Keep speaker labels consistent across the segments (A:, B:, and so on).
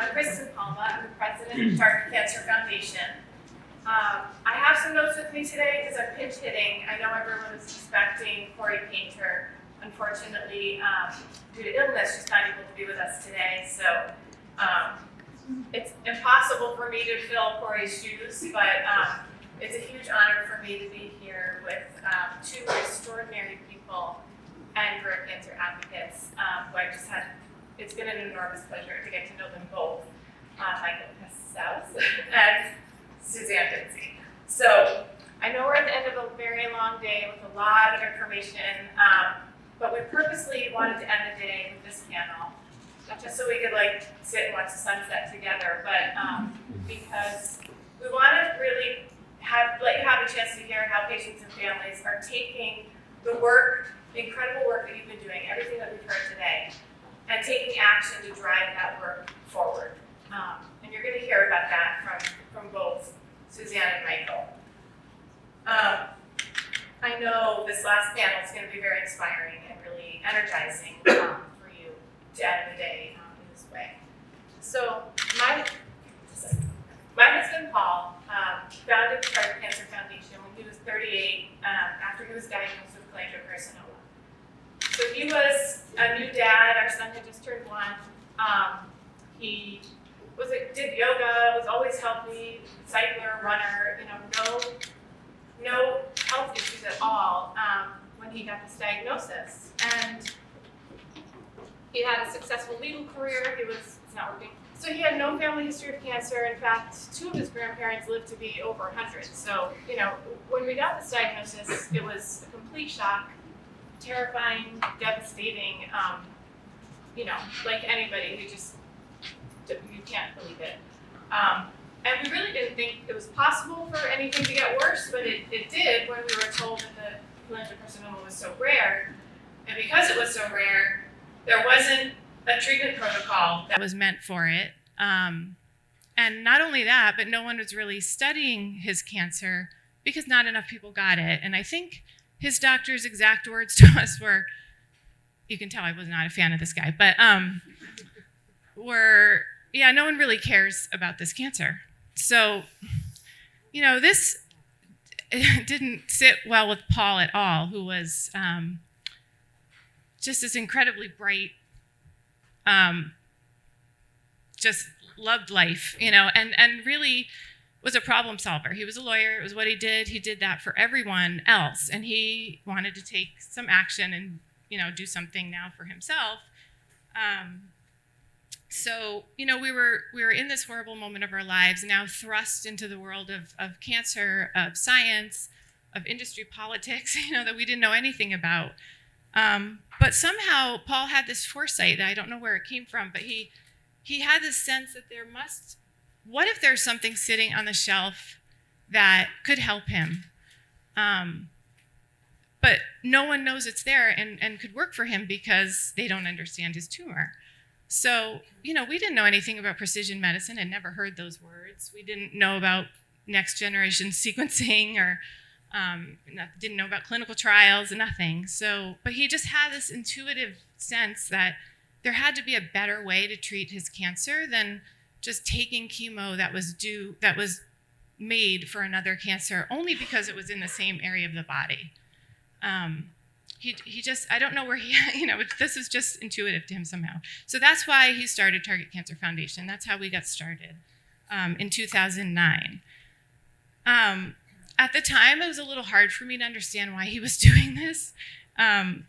A: I'm Kristen Palma. I'm the president of TargetCancer Foundation. I have some notes with me today because I'm pinch hitting. I know everyone is expecting Corey Painter. Unfortunately, due to illness, she's not able to be with us today. So it's impossible for me to fill Corey's shoes, but it's a huge honor for me to be here with two extraordinary people and great cancer advocates who I just had. It's been an enormous pleasure to get to know them both, Michael Casaus and Suzanne Vincze. So I know we're at the end of a very long day with a lot of information, but we purposely wanted to end the day with this panel, not just so we could sit and watch the sunset together, but because we want to really let you have a chance to hear how patients and families are taking the work, the incredible work that you've been doing, everything that we've heard today, and taking action to drive that work forward. And you're going to hear about that from both Suzanne and Michael. I know this last panel is going to be very inspiring and really energizing for you to end the day in this way. So my husband Paul founded the TargetCancer Foundation when he was 38 after he was diagnosed with cholangiocarcinoma. So he was a new dad. Our son had just turned 1. He did yoga, was always healthy, cycler, runner. No health issues at all when he got this diagnosis. And he had a successful legal career. It's not working. So he had no family history of cancer. In fact, 2 of his grandparents lived to be over 100. So when we got this diagnosis, it was a complete shock. Terrifying, devastating, like anybody who you can't believe it. And we really didn't think it was possible for anything to get worse, but it did when we were told that the cholangiocarcinoma was so rare. And because it was so rare, there wasn't a treatment protocol that was meant for it. And not only that, but no one was really studying his cancer because not enough people got it. And I think his doctor's exact words to us were, you can tell I was not a fan of this guy, but no one really cares about this cancer. So, this didn't sit well with Paul at all, who was just this incredibly bright, just loved life, and really was a problem solver. He was a lawyer. It was what he did. He did that for everyone else. And he wanted to take some action and, do something now for himself. So, we were in this horrible moment of our lives, now thrust into the world of cancer, of science, of industry politics, that we didn't know anything about. But somehow Paul had this foresight that I don't know where it came from, but he had this sense that what if there's something sitting on the shelf that could help him? But no one knows it's there and could work for him because they don't understand his tumor. So, we didn't know anything about precision medicine and never heard those words. We didn't know about next generation sequencing or didn't know about clinical trials and nothing. So, but he just had this intuitive sense that there had to be a better way to treat his cancer than just taking chemo that was made for another cancer only because it was in the same area of the body. He just, I don't know where this is just intuitive to him somehow. So that's why he started TargetCancer Foundation. That's how we got started in 2009. At the time, it was a little hard for me to understand why he was doing this. And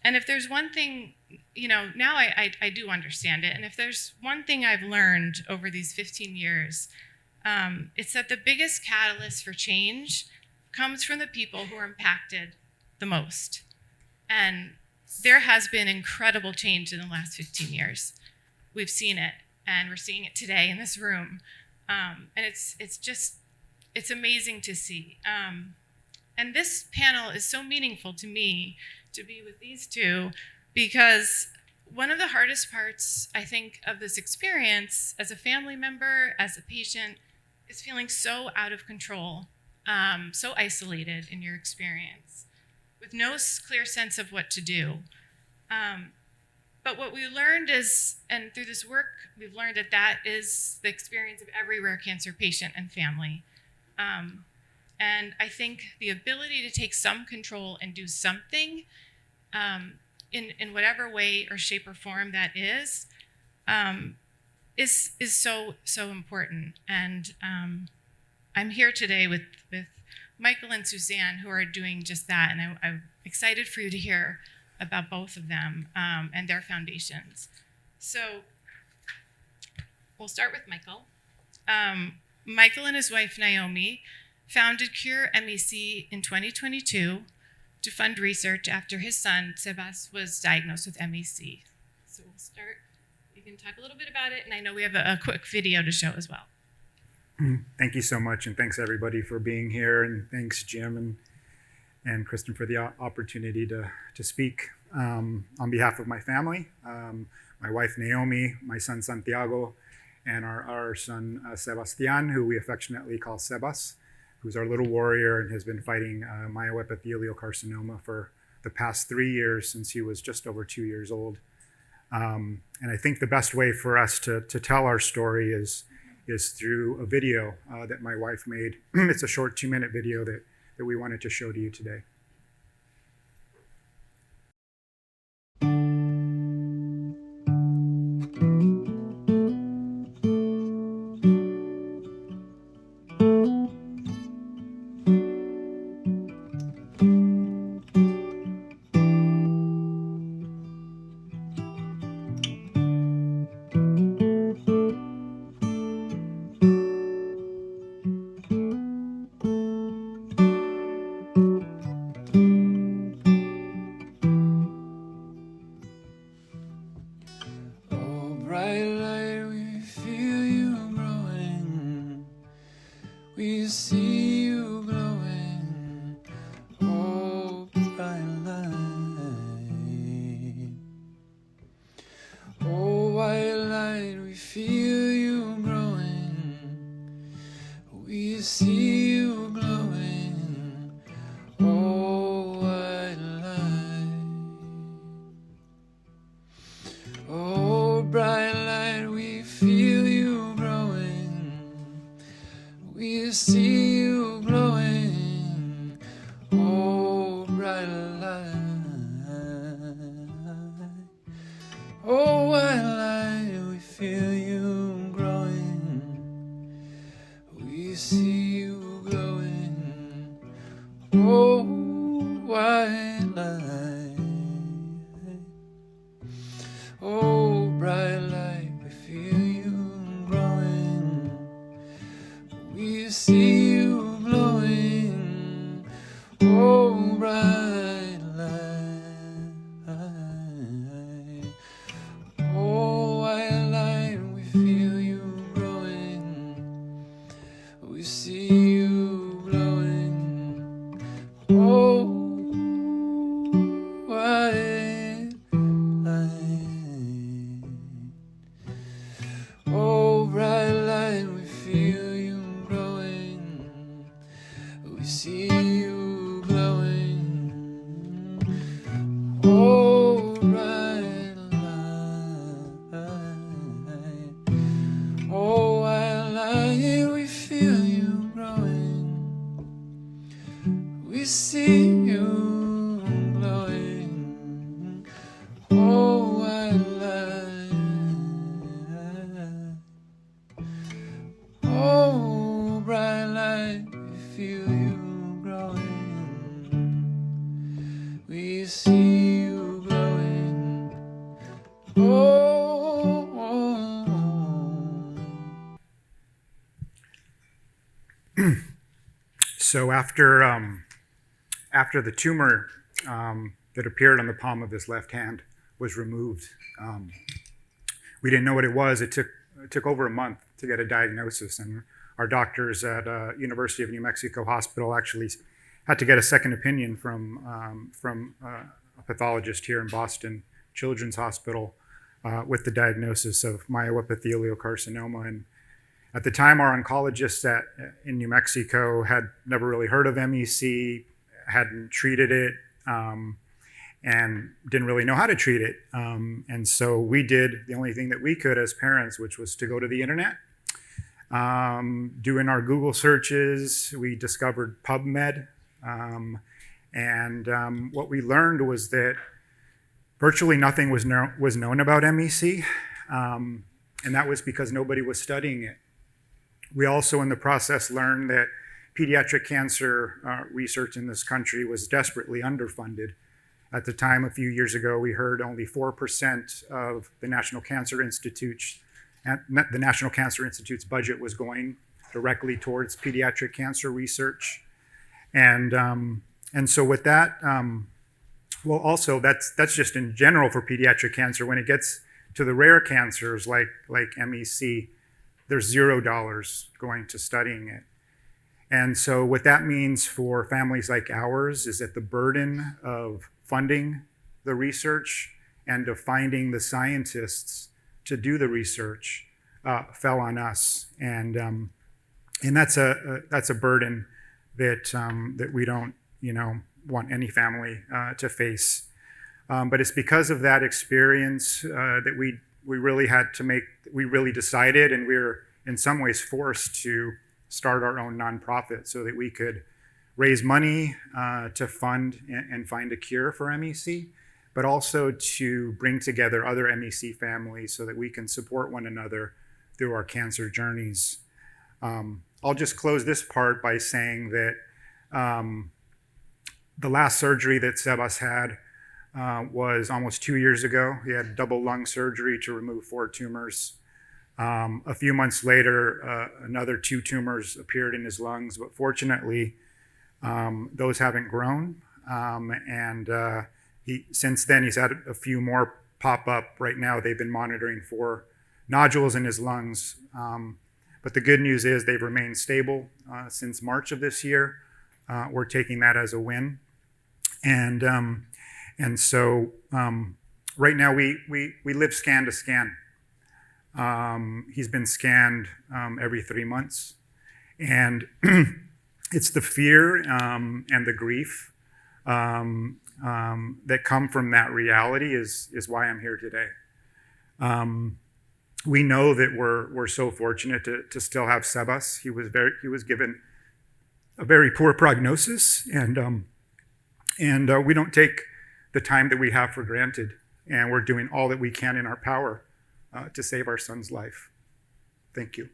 A: if there's one thing, now I do understand it. And if there's one thing I've learned over these 15 years, it's that the biggest catalyst for change comes from the people who are impacted the most. And there has been incredible change in the last 15 years. We've seen it, and we're seeing it today in this room. And it's amazing to see. And this panel is so meaningful to me to be with these two, because one of the hardest parts, I think, of this experience as a family member, as a patient, is feeling so out of control, so isolated in your experience, with no clear sense of what to do. But what we learned is, and through this work, we've learned that that is the experience of every rare cancer patient and family. And I think the ability to take some control and do something in whatever way or shape or form that is so important. And I'm here today with Michael and Suzanne, who are doing just that. And I'm excited for you to hear about both of them and their foundations. So we'll start with Michael. Michael and his wife, Naomi, founded cureMEC in 2022 to fund research after his son, Casaus, was diagnosed with MEC. So we'll start. You can talk a little bit about it, and I know we have a quick video to show as well.
B: Thank you so much, and thanks everybody for being here, and thanks Jim and Kristen for the opportunity to speak on behalf of my family, my wife Naomi, my son Santiago, and our son Sebastian, who we affectionately call Sebas, who's our little warrior and has been fighting myoepithelial carcinoma for the past 3 years since he was just over 2 years old. And I think the best way for us to tell our story is through a video that my wife made. It's a short 2-minute video that we wanted to show to you today. So after the tumor that appeared on the palm of his left hand was removed, we didn't know what it was. It took over a month to get a diagnosis, and our doctors at University of New Mexico Hospital actually had to get a second opinion from a pathologist here in Boston Children's Hospital with the diagnosis of myoepithelial carcinoma. And at the time, our oncologists in New Mexico had never really heard of MEC, hadn't treated it, and didn't really know how to treat it. And so we did the only thing that we could as parents, which was to go to the internet. Doing our Google searches, we discovered PubMed. What we learned was that virtually nothing was known about MEC, and that was because nobody was studying it. We also, in the process, learned that pediatric cancer research in this country was desperately underfunded. At the time, a few years ago, we heard only 4% of the National Cancer Institute's budget was going directly towards pediatric cancer research. And so with that, well, also that's just in general for pediatric cancer. When it gets to the rare cancers like MEC, there's $0 going to studying it. And so what that means for families like ours is that the burden of funding the research and of finding the scientists to do the research fell on us. And that's a burden that we don't want any family to face. But it's because of that experience that we really decided, and we were in some ways forced to start our own nonprofit so that we could raise money to fund and find a cure for MEC, but also to bring together other MEC families so that we can support one another through our cancer journeys. I'll just close this part by saying that the last surgery that Sebas had was almost 2 years ago. He had double lung surgery to remove 4 tumors. A few months later, another 2 tumors appeared in his lungs, but fortunately, those haven't grown. Since then, he's had a few more pop up. Right now, they've been monitoring for nodules in his lungs. But the good news is they've remained stable since March of this year. We're taking that as a win. And so right now we live scan to scan. He's been scanned every 3 months. And it's the fear and the grief that come from that reality is why I'm here today. We know that we're so fortunate to still have Sebas. He was given a very poor prognosis, and we don't take the time that we have for granted, and we're doing all that we can in our power to save our son's life. Thank you.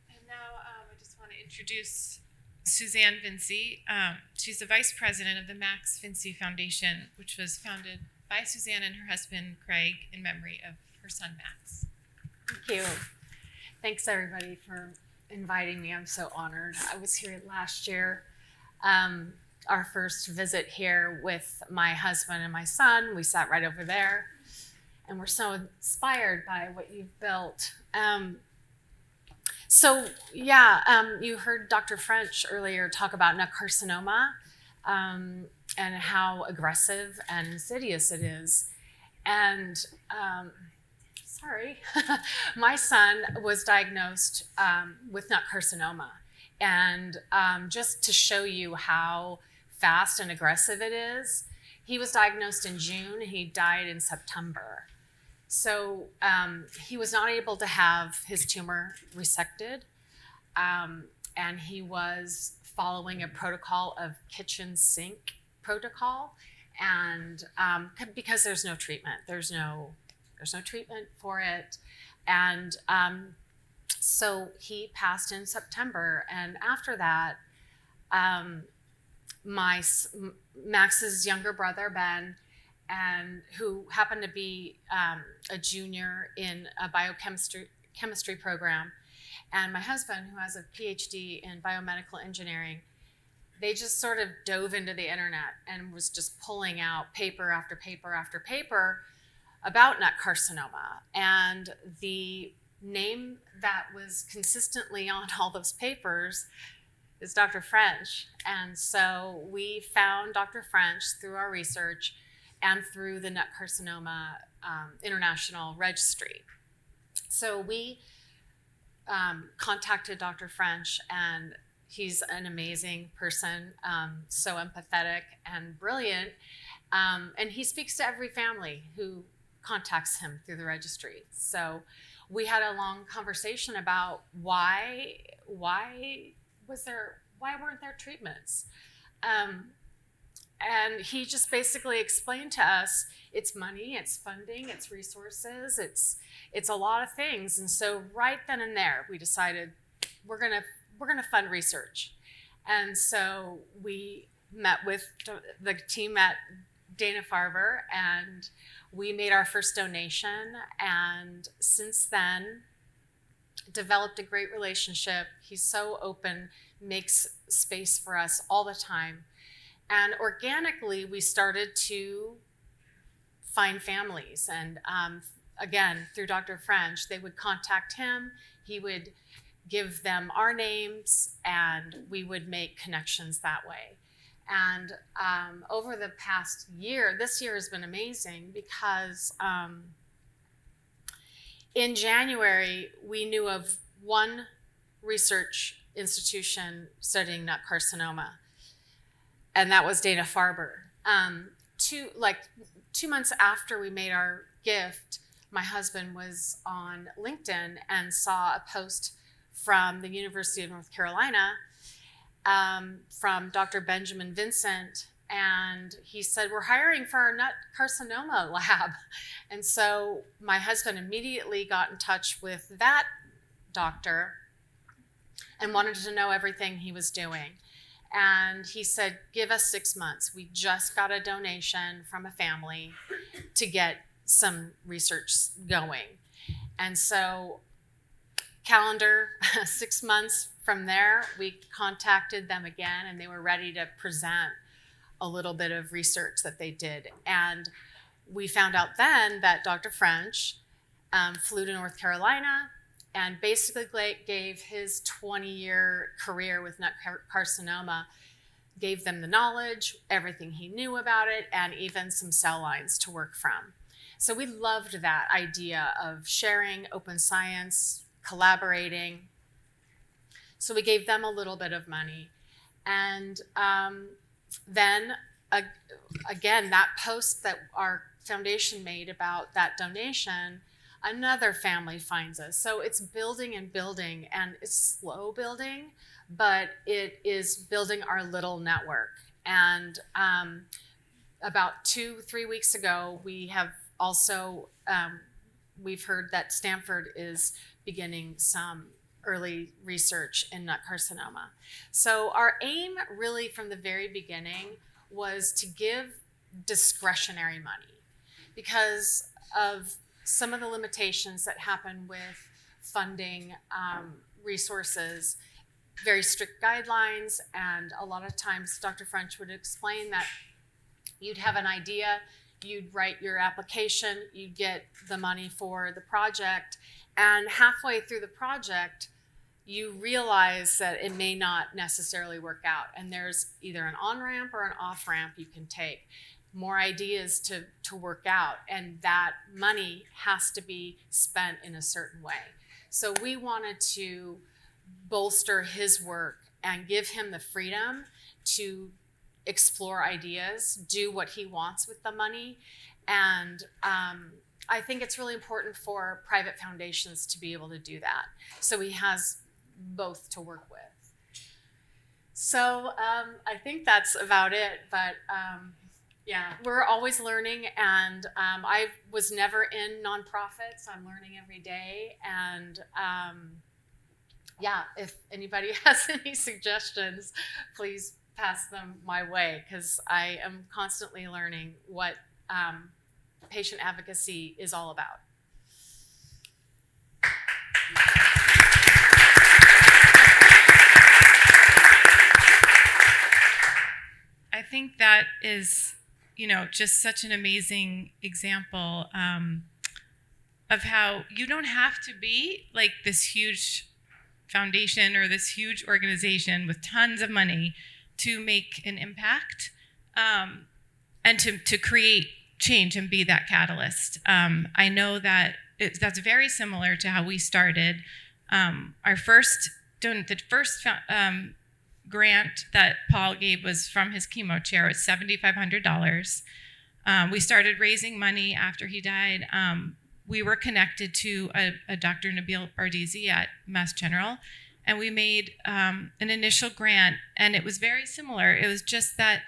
A: And now I just want to introduce Suzanne Vincze. She's the vice president of the Vincze Foundation, which was founded by Suzanne and her husband, Craig, in memory of her son, Max.
C: Thank you. Thanks, everybody, for inviting me. I'm so honored. I was here last year, our first visit here with my husband and my son. We sat right over there, and we're so inspired by what you've built. You heard Dr. French earlier talk about nut carcinoma and how aggressive and insidious it is. And my son was diagnosed with nut carcinoma. And just to show you how fast and aggressive it is, he was diagnosed in June. He died in September. So he was not able to have his tumor resected, and he was following a protocol of kitchen sink protocol, and because there's no treatment, there's no treatment for it, and so he passed in September, and after that, Max's younger brother Ben, and who happened to be a junior in a biochemistry program, and my husband, who has a PhD in biomedical engineering, they just sort of dove into the internet and was just pulling out paper after paper after paper about nut carcinoma. And the name that was consistently on all those papers is Dr. French. And so we found Dr. French through our research and through the Nut Carcinoma International Registry. So we contacted Dr. French, and he's an amazing person, so empathetic and brilliant. And he speaks to every family who contacts him through the registry. So we had a long conversation about why weren't there treatments? And he just basically explained to us, it's money, it's funding, it's resources, it's a lot of things. And so right then and there, we decided we're gonna fund research. And so we met with the team at Dana-Farber, and we made our first donation. And since then, developed a great relationship. He's so open, makes space for us all the time. And organically, we started to find families. And again, through Dr. French, they would contact him. He would give them our names, and we would make connections that way. And over the past year, this year has been amazing because in January, we knew of one research institution studying nut carcinoma, and that was Dana-Farber. 2 months after we made our gift, my husband was on LinkedIn and saw a post from the University of North Carolina from Dr. Benjamin Vincent, and he said, we're hiring for our nut carcinoma lab. And so my husband immediately got in touch with that doctor and wanted to know everything he was doing. And he said, give us 6 months. We just got a donation from a family to get some research going. And so calendar, 6 months from there, we contacted them again, and they were ready to present a little bit of research that they did. And we found out then that Dr. French flew to North Carolina and basically gave his 20-year career with nut carcinoma, gave them the knowledge, everything he knew about it, and even some cell lines to work from. So we loved that idea of sharing open science, collaborating. So we gave them a little bit of money. And then again, that post that our foundation made about that donation, another family finds us. So it's building and building, and it's slow building, but it is building our little network. And about 2-3 weeks ago, we have also, we've heard that Stanford is beginning some early research in nut carcinoma. So our aim really from the very beginning was to give discretionary money because of some of the limitations that happen with funding resources, very strict guidelines, and a lot of times Dr. French would explain that you'd have an idea, you'd write your application, you'd get the money for the project, and halfway through the project, you realize that it may not necessarily work out, and there's either an on-ramp or an off-ramp you can take. More ideas to work out, and that money has to be spent in a certain way. So we wanted to bolster his work and give him the freedom to explore ideas, do what he wants with the money. And I think it's really important for private foundations to be able to do that. So he has both to work with. So I think that's about it, but yeah, we're always learning, and I was never in nonprofits. I'm learning every day, and yeah, if anybody has any suggestions, please pass them my way, because I am constantly learning what patient advocacy is all about.
D: I think that is, just such an amazing example of how you don't have to be like this huge foundation or this huge organization with tons of money to make an impact and to create change and be that catalyst. I know that that's very similar to how we started. The first grant that Paul gave was from his chemo chair. It's $7,500. We started raising money after he died. We were connected to a Dr. Nabil Bardisi at Mass General, and we made an initial grant, and it was very similar. It was just that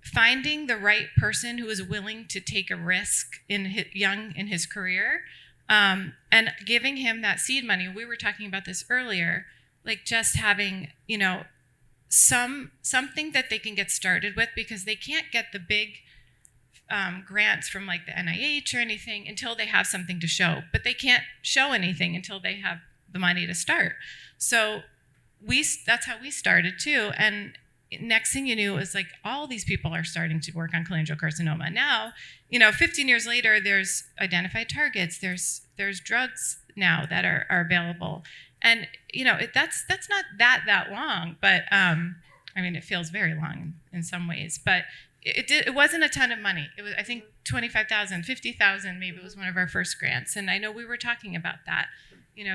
D: finding the right person who was willing to take a risk in his career, and giving him that seed money. We were talking about this earlier, like just having, something that they can get started with, because they can't get the big grants from like the NIH or anything until they have something to show, but they can't show anything until they have the money to start. So that's how we started too. And next thing you knew, it was like all these people are starting to work on cholangiocarcinoma. Now, 15 years later, there's identified targets, there's drugs now that are available. And that's not that long, but it feels very long in some ways, but it wasn't a ton of money. It was, I think, $25,000, $50,000 maybe was one of our first grants. And I know we were talking about that,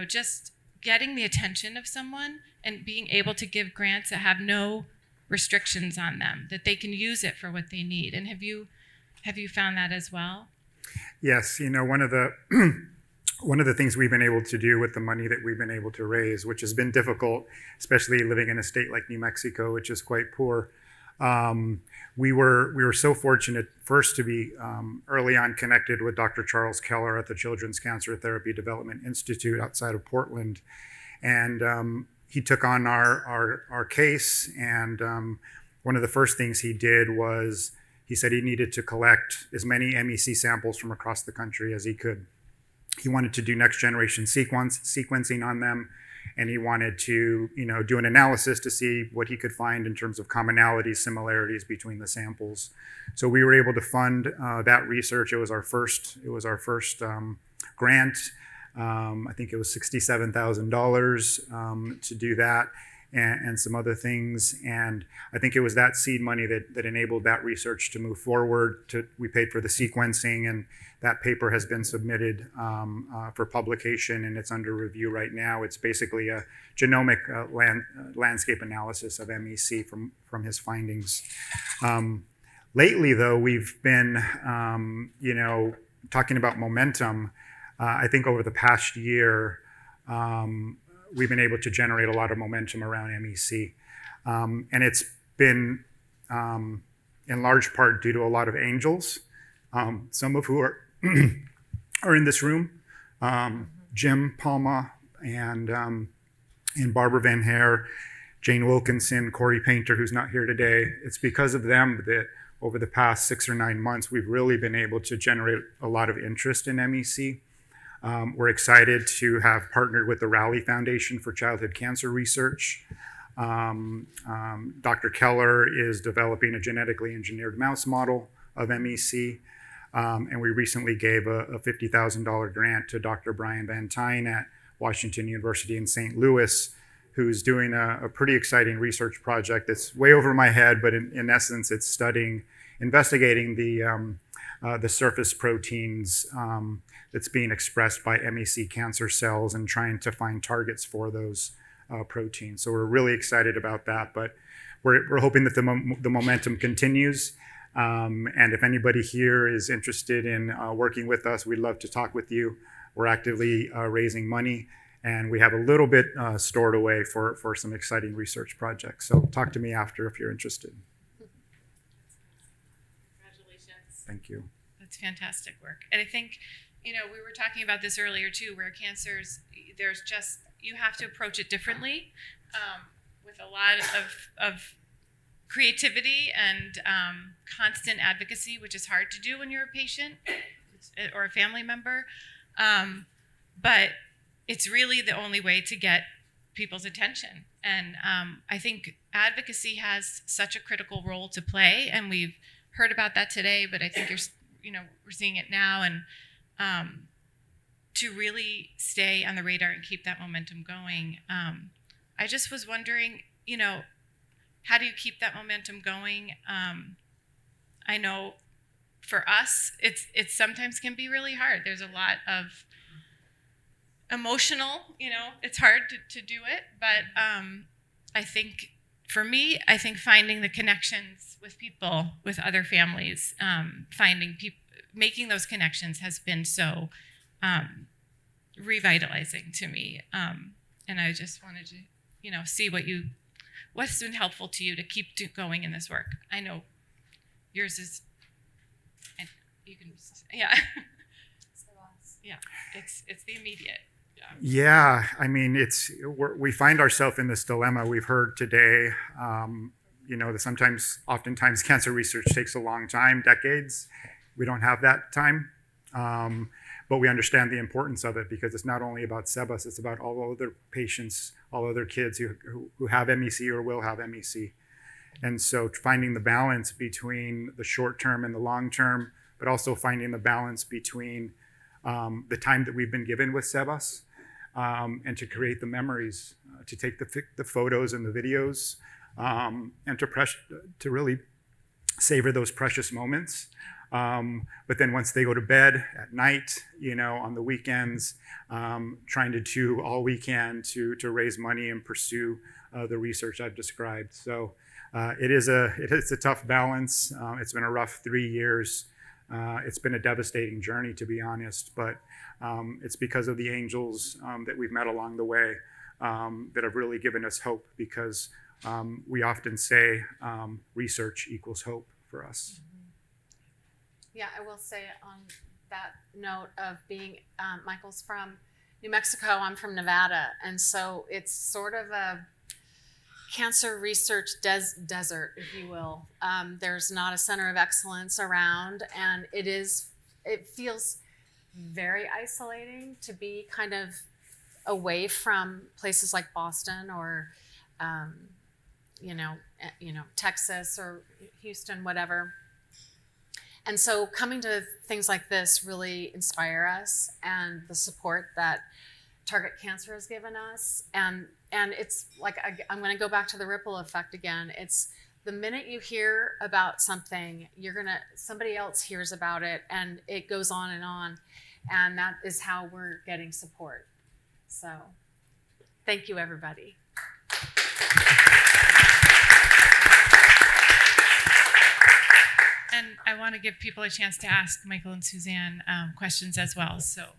D: just getting the attention of someone and being able to give grants that have no restrictions on them, that they can use it for what they need. And have you found that as well?
B: Yes, one of the one of the things we've been able to do with the money that we've been able to raise, which has been difficult, especially living in a state like New Mexico, which is quite poor. We were so fortunate first to be early on connected with Dr. Charles Keller at the Children's Cancer Therapy Development Institute outside of Portland, and he took on our case. And one of the first things he did was he said he needed to collect as many MEC samples from across the country as he could. He wanted to do next generation sequencing on them, and he wanted to do an analysis to see what he could find in terms of commonalities, similarities between the samples. So we were able to fund that research. It was our first grant. I think it was $67,000 to do that, and some other things. And I think it was that seed money that enabled that research to move forward. We paid for the sequencing, and that paper has been submitted for publication, and it's under review right now. It's basically a genomic landscape analysis of MEC from his findings. Lately, though, we've been talking about momentum. I think over the past year, we've been able to generate a lot of momentum around MEC. And it's been in large part due to a lot of angels, some of who are in this room, Jim Palma and Barbara Van Hare, Jane Wilkinson, Corey Painter, who's not here today. It's because of them that over the past 6 or 9 months, we've really been able to generate a lot of interest in MEC. We're excited to have partnered with the Raleigh Foundation for Childhood Cancer Research. Dr. Keller is developing a genetically engineered mouse model of MEC. And we recently gave a $50,000 grant to Dr. Brian Van Tyne at Washington University in St. Louis, who's doing a pretty exciting research project that's way over my head, but in essence, it's investigating the surface proteins that's being expressed by MEC cancer cells and trying to find targets for those proteins. So we're really excited about that, but we're hoping that the momentum continues. And if anybody here is interested in working with us, we'd love to talk with you. We're actively raising money, and we have a little bit stored away for some exciting research projects. So talk to me after if you're interested.
D: Congratulations.
B: Thank you.
D: That's fantastic work. And I think, we were talking about this earlier too, where cancers, you have to approach it differently, with a lot of creativity and constant advocacy, which is hard to do when you're a patient or a family member. But it's really the only way to get people's attention. And I think advocacy has such a critical role to play, and we've heard about that today, but I think we're seeing it now. And to really stay on the radar and keep that momentum going. I just was wondering, how do you keep that momentum going? I know for us, it sometimes can be really hard. There's a lot of emotional, it's hard to do it, but I think for me, I think finding the connections with people, with other families, making those connections has been so revitalizing to me. And I just wanted to, see what's been helpful to you to keep going in this work. I know yours is, and you can, yeah. Yeah, it's the immediate.
B: Yeah, I mean, we find ourselves in this dilemma. We've heard today, that oftentimes cancer research takes a long time, decades. We don't have that time, but we understand the importance of it because it's not only about Sebas, it's about all other patients, all other kids who have MEC or will have MEC. And so finding the balance between the short term and the long term, but also finding the balance between the time that we've been given with Sebas, and to create the memories, to take the photos and the videos, and to really savor those precious moments. But then once they go to bed at night, on the weekends, trying to do all we can to raise money and pursue the research I've described. So it is a tough balance. It's been a rough 3 years. It's been a devastating journey, to be honest, but it's because of the angels that we've met along the way that have really given us hope, because we often say research equals hope for us.
C: Yeah, I will say on that note of being, Michael's from New Mexico, I'm from Nevada, and so it's sort of a cancer research desert, if you will. There's not a center of excellence around, and it feels very isolating to be kind of away from places like Boston or, Texas or Houston, whatever. And so coming to things like this really inspire us, and the support that Target Cancer has given us. And it's like, I'm going to go back to the ripple effect again. It's the minute you hear about something, somebody else hears about it, and it goes on. And that is how we're getting support. So thank you, everybody.
D: And I want to give people a chance to ask Michael and Suzanne questions as well, so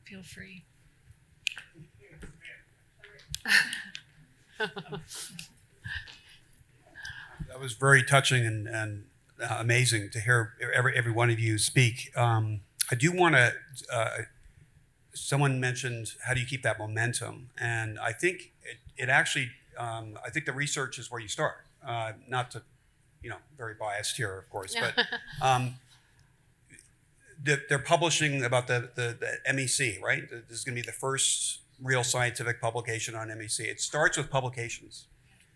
D: feel free.
E: That was very touching and amazing to hear every one of you speak. I do want to, someone mentioned, how do you keep that momentum? And I think it actually, I think the research is where you start. Not to, very biased here, of course, but they're publishing about the MEC, right? This is going to be the first real scientific publication on MEC. It starts with publications,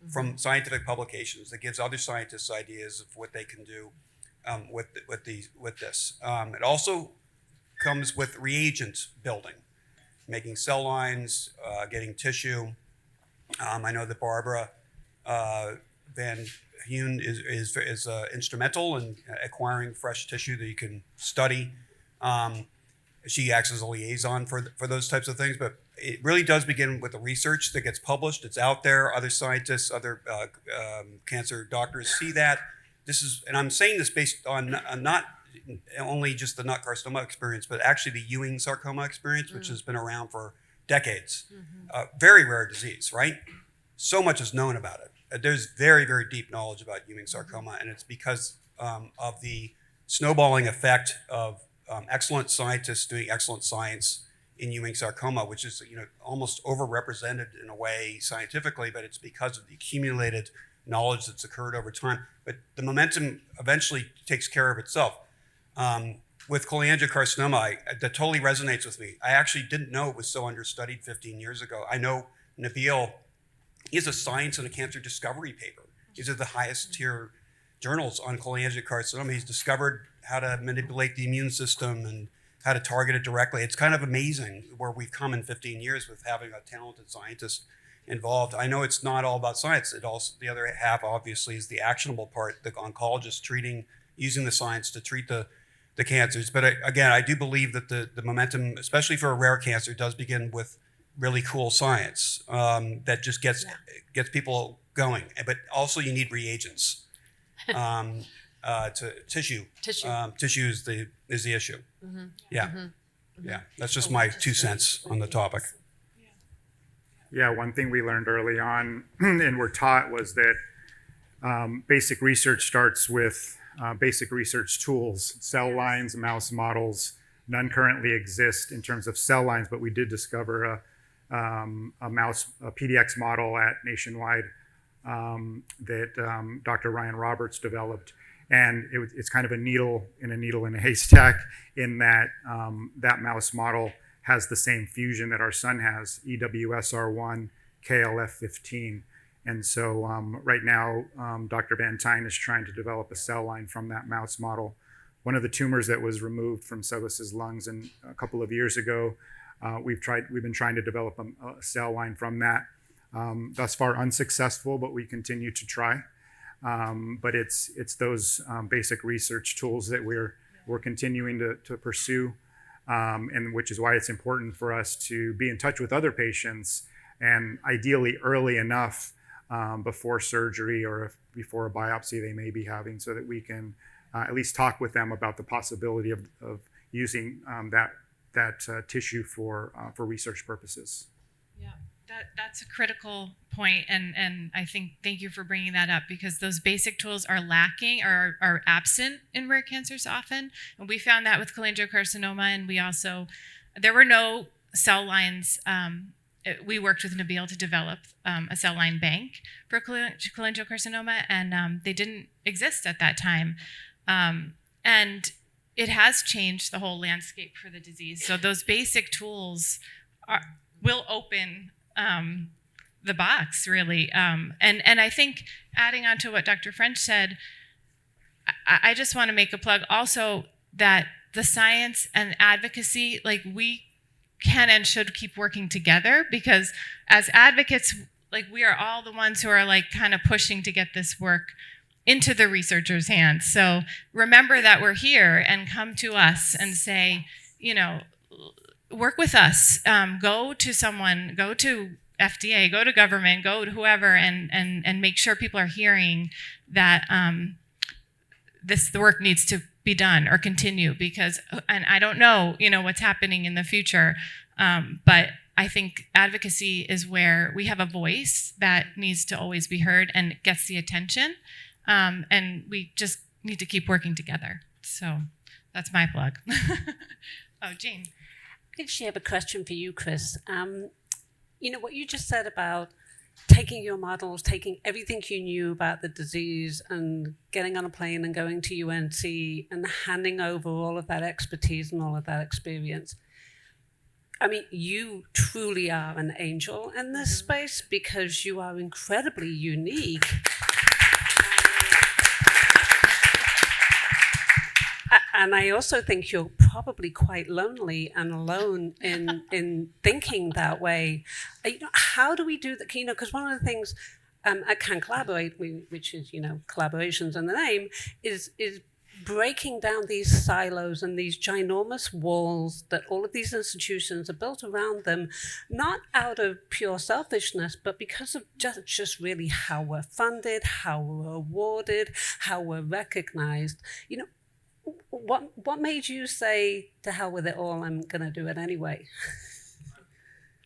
E: from scientific publications that gives other scientists ideas of what they can do with this. It also comes with reagent building, making cell lines, getting tissue. I know that Barbara Van Hune is instrumental in acquiring fresh tissue that you can study. She acts as a liaison for those types of things, but it really does begin with the research that gets published. It's out there. Other scientists, other cancer doctors see that. And I'm saying this based on not only just the nut carcinoma experience, but actually the Ewing sarcoma experience, which has been around for decades. Very rare disease, right? So much is known about it. There's very, very deep knowledge about Ewing sarcoma, and it's because of the snowballing effect of excellent scientists doing excellent science in Ewing sarcoma, which is almost overrepresented in a way scientifically, but it's because of the accumulated knowledge that's occurred over time. But the momentum eventually takes care of itself. With cholangiocarcinoma, that totally resonates with me. I actually didn't know it was so understudied 15 years ago. I know Nabil, he has a science and a cancer discovery paper. These are the highest tier journals on cholangiocarcinoma. He's discovered how to manipulate the immune system and how to target it directly. It's kind of amazing where we've come in 15 years with having a talented scientist involved. I know it's not all about science. It also, the other half obviously is the actionable part, the oncologist using the science to treat the the cancers. But again, I do believe that the momentum, especially for a rare cancer, does begin with really cool science that just gets people going. But also you need reagents. To tissue. Tissue is the issue.
C: Mm-hmm.
E: Yeah.
C: Mm-hmm.
E: Yeah. That's just my 2 cents on the topic.
B: Yeah, one thing we learned early on and were taught was that basic research starts with basic research tools, cell lines, mouse models. None currently exist in terms of cell lines, but we did discover a PDX model at Nationwide that Dr. Ryan Roberts developed. And it's kind of a needle in a haystack in that that mouse model has the same fusion that our son has, EWSR1, KLF15. And so right now, Dr. Van Tine is trying to develop a cell line from that mouse model. One of the tumors that was removed from Casaus's lungs a couple of years ago, we've been trying to develop a cell line from that. Thus far unsuccessful, but we continue to try. But it's those basic research tools that we're continuing to pursue, and which is why it's important for us to be in touch with other patients, and ideally early enough before surgery or before a biopsy they may be having, so that we can at least talk with them about the possibility of using that tissue for research purposes.
D: Yeah. That's a critical point, and I think thank you for bringing that up, because those basic tools are lacking or are absent in rare cancers often. And we found that with cholangiocarcinoma, and there were no cell lines. We worked with Nabil to develop a cell line bank for cholangiocarcinoma, and they didn't exist at that time. And it has changed the whole landscape for the disease. So those basic tools will open the box, really. And I think adding on to what Dr. French said, I just want to make a plug also that the science and advocacy, like we can and should keep working together, because as advocates, like we are all the ones who are like kind of pushing to get this work into the researchers' hands. So remember that we're here, and come to us and say, work with us, go to someone, go to FDA, go to government, go to whoever, and make sure people are hearing that the work needs to be done or continue, because, and I don't know, what's happening in the future, but I think advocacy is where we have a voice that needs to always be heard and gets the attention, and we just need to keep working together. So that's my plug. Oh, Jean.
F: I actually have a question for you, Chris. What you just said about taking your models, taking everything you knew about the disease and getting on a plane and going to UNC and handing over all of that expertise and all of that experience. I mean, you truly are an angel in this space, because you are incredibly unique. And I also think you're probably quite lonely and alone in thinking that way. How do we do that? Because one of the things at Can Collaborate, which is, collaborations in the name, is breaking down these silos and these ginormous walls that all of these institutions are built around them, not out of pure selfishness, but because of just really how we're funded, how we're awarded, how we're recognized. What made you say, to hell with it all, I'm going to do it anyway?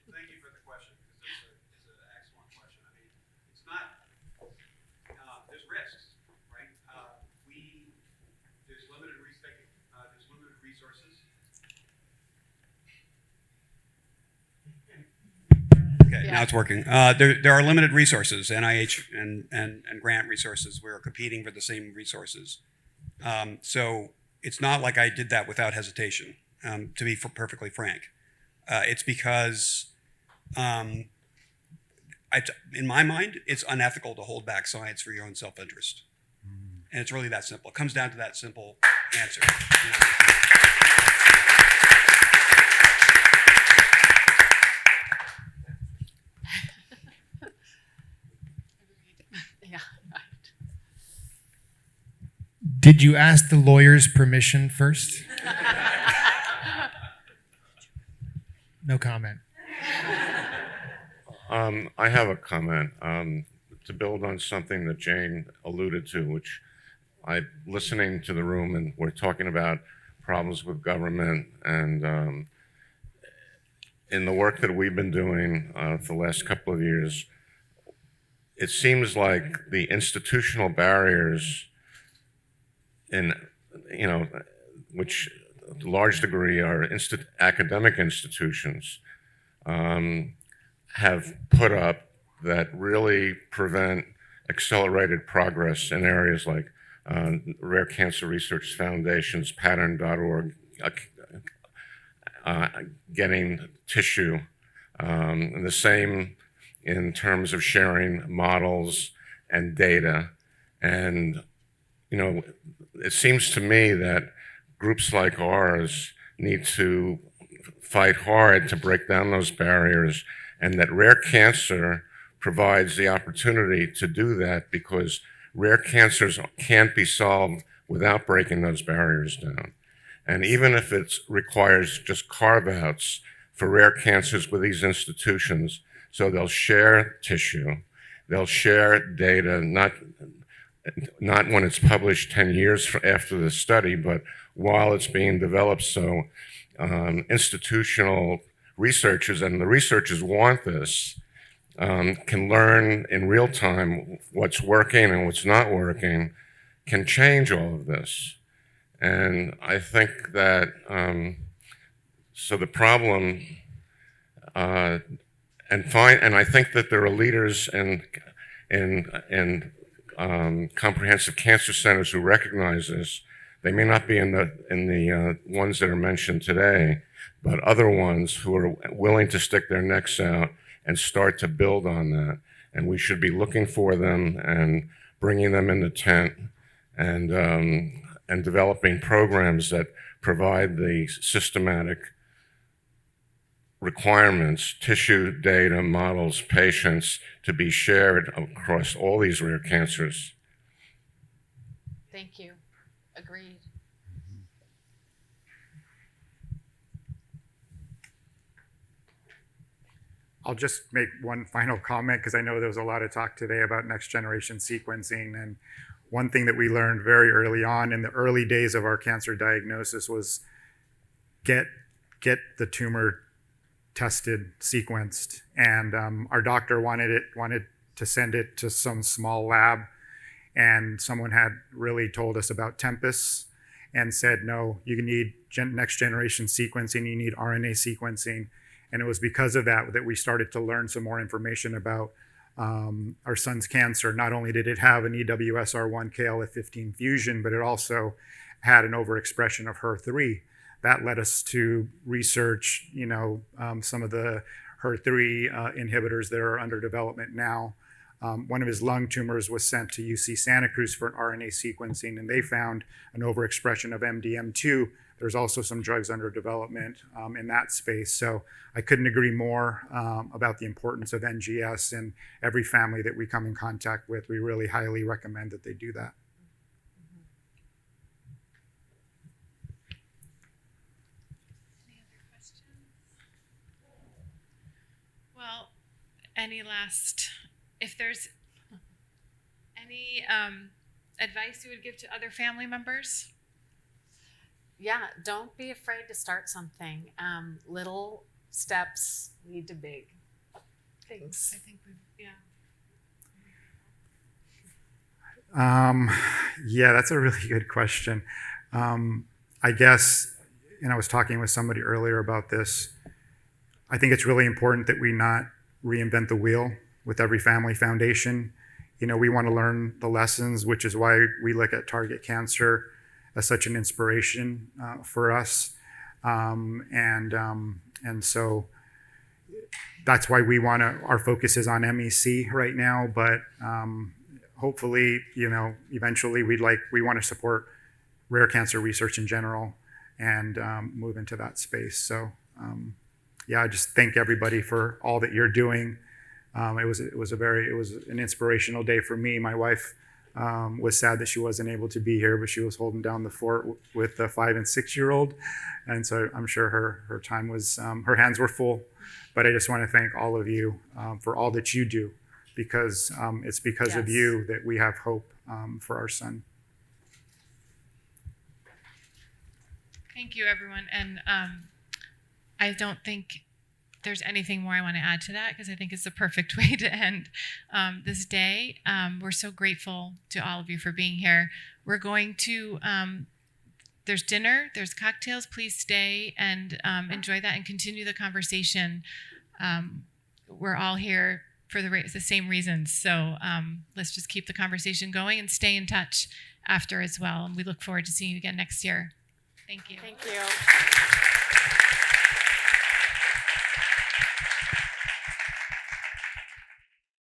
E: Thank you for the question, because it's an excellent question. I mean, it's not, there's risks, right? There's limited resources. Okay, now it's working. There are limited resources, NIH and grant resources. We're competing for the same resources. So it's not like I did that without hesitation, to be perfectly frank. It's because, in my mind, it's unethical to hold back science for your own self-interest. And it's really that simple. It comes down to that simple answer.
C: Yeah, right.
G: Did you ask the lawyer's permission first? No comment.
H: I have a comment to build on something that Jane alluded to, which listening to the room, and we're talking about problems with government, and in the work that we've been doing for the last couple of years, it seems like the institutional barriers which to a large degree are academic institutions, have put up that really prevent accelerated progress in areas like Rare Cancer Research Foundation's pattern.org, getting tissue, and the same in terms of sharing models and data. And, it seems to me that groups like ours need to fight hard to break down those barriers, and that rare cancer provides the opportunity to do that, because rare cancers can't be solved without breaking those barriers down. And even if it requires just carve-outs for rare cancers with these institutions, so they'll share tissue, they'll share data, not when it's published 10 years after the study, but while it's being developed. So institutional researchers, and the researchers want this, can learn in real time what's working and what's not working, can change all of this. And I think that, so the problem, and I think that there are leaders in comprehensive cancer centers who recognize this. They may not be in the ones that are mentioned today, but other ones who are willing to stick their necks out and start to build on that. And we should be looking for them and bringing them in the tent, and developing programs that provide the systematic requirements, tissue, data, models, patients, to be shared across all these rare cancers.
C: Thank you. Agreed.
B: I'll just make one final comment, because I know there was a lot of talk today about next generation sequencing. And one thing that we learned very early on in the early days of our cancer diagnosis was get the tumor tested, sequenced. And our doctor wanted to send it to some small lab. And someone had really told us about Tempus and said, no, you need next generation sequencing, you need RNA sequencing. And it was because of that we started to learn some more information about our son's cancer. Not only did it have an EWSR1 KLF15 fusion, but it also had an overexpression of HER3. That led us to research, some of the HER3 inhibitors that are under development now. One of his lung tumors was sent to UC Santa Cruz for an RNA sequencing, and they found an overexpression of MDM2. There's also some drugs under development in that space. So I couldn't agree more about the importance of NGS, and every family that we come in contact with, we really highly recommend that they do that.
D: Any other questions? Well, if there's any advice you would give to other family members?
C: Yeah, don't be afraid to start something. Little steps lead to big things.
D: I think
B: Yeah, that's a really good question. I guess, I was talking with somebody earlier about this. I think it's really important that we not reinvent the wheel with every family foundation. We want to learn the lessons, which is why we look at Target Cancer as such an inspiration for us. And so that's why our focus is on MEC right now, but hopefully, eventually we want to support rare cancer research in general and move into that space. So I just thank everybody for all that you're doing. It was an inspirational day for me. My wife Was sad that she wasn't able to be here, but she was holding down the fort with the 5 and 6-year-old. And so I'm sure her time was, her hands were full. But I just want to thank all of you for all that you do, because it's because of
C: Yes.
B: you that we have hope for our son.
D: Thank you, everyone. And I don't think there's anything more I want to add to that, because I think it's the perfect way to end this day. We're so grateful to all of you for being here. We're going to, there's dinner, there's cocktails. Please stay and enjoy that and continue the conversation. We're all here for the same reasons. So let's just keep the conversation going and stay in touch after as well. And we look forward to seeing you again next year. Thank you.
C: Thank you.